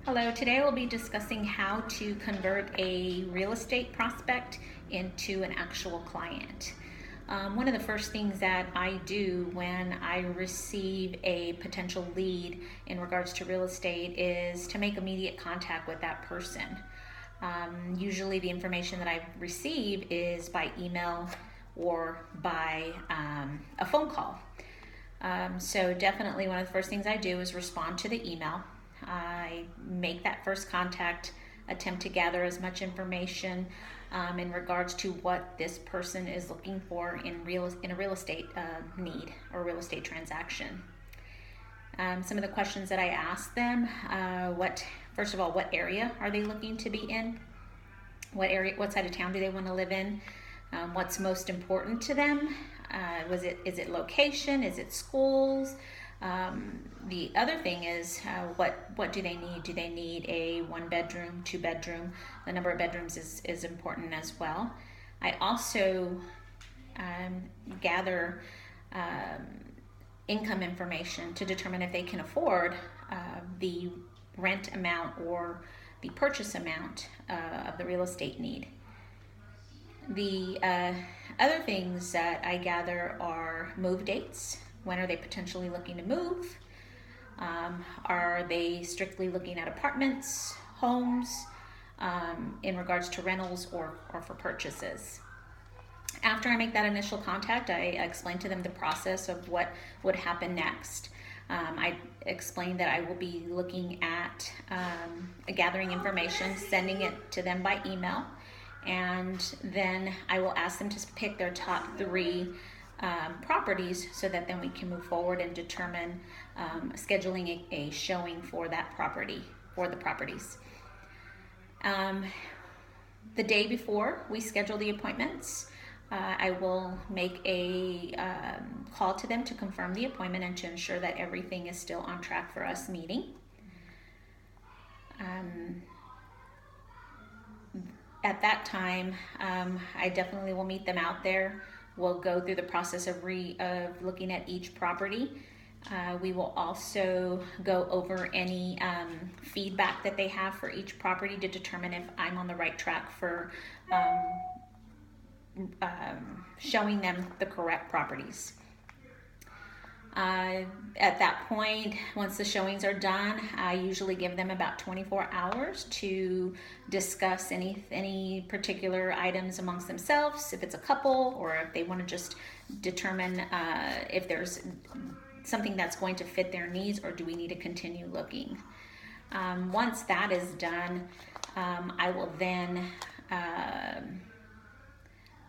Hello, today we'll be discussing how to convert a real estate prospect into an actual client. One of the first things that I do when I receive a potential lead in regards to real estate is to make immediate contact with that person. Usually the information that I receive is by email or by a phone call. So definitely one of the first things I do is respond to the email. I make that first contact, attempt to gather as much information in regards to what this person is looking for in a real estate need or real estate transaction. Some of the questions that I ask them: first of all, what area are they looking to be in? What side of town do they want to live in? What's most important to them? Is it location? Is it schools? The other thing is, what do they need? Do they need a 1-bedroom, 2-bedroom? The number of bedrooms is important as well. I also gather income information to determine if they can afford the rent amount or the purchase amount of the real estate need. The other things that I gather are move dates. When are they potentially looking to move? Are they strictly looking at apartments, homes, in regards to rentals or for purchases? After I make that initial contact, I explain to them the process of what would happen next. I explain that I will be looking at gathering information, sending it to them by email, and then I will ask them to pick their top 3 properties so that then we can move forward and determine scheduling a showing for that property or the properties. The day before we schedule the appointments, I will make a call to them to confirm the appointment and to ensure that everything is still on track for us meeting. At that time, I definitely will meet them out there. We'll go through the process of looking at each property. We will also go over any feedback that they have for each property to determine if I'm on the right track for showing them the correct properties. At that point, once the showings are done, I usually give them about 24 hours to discuss any particular items amongst themselves, if it's a couple, or if they want to just determine if there's something that's going to fit their needs, or do we need to continue looking. Once that is done, I will then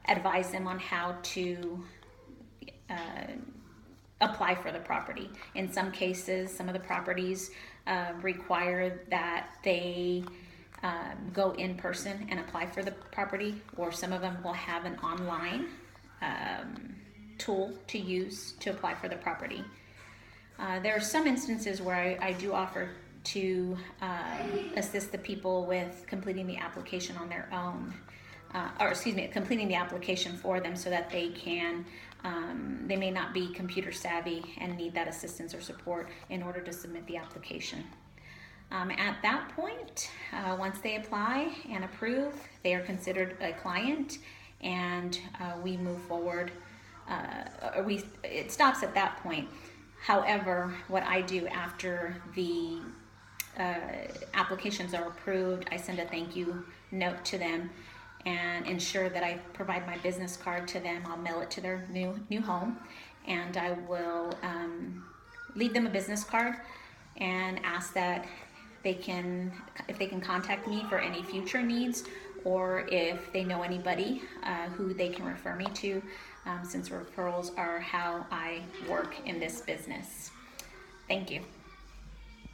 advise them on how to apply for the property. In some cases, some of the properties require that they go in person and apply for the property, or some of them will have an online tool to use to apply for the property. There are some instances where I do offer to assist the people with completing the application on their own, completing the application for them so that they can, they may not be computer savvy and need that assistance or support in order to submit the application. At that point, once they apply and approve, they are considered a client, and we move forward. It stops at that point. However, what I do after the applications are approved, I send a thank you note to them and ensure that I provide my business card to them. I'll mail it to their new home, and I will leave them a business card and ask that if they can contact me for any future needs, or if they know anybody who they can refer me to, since referrals are how I work in this business. Thank you.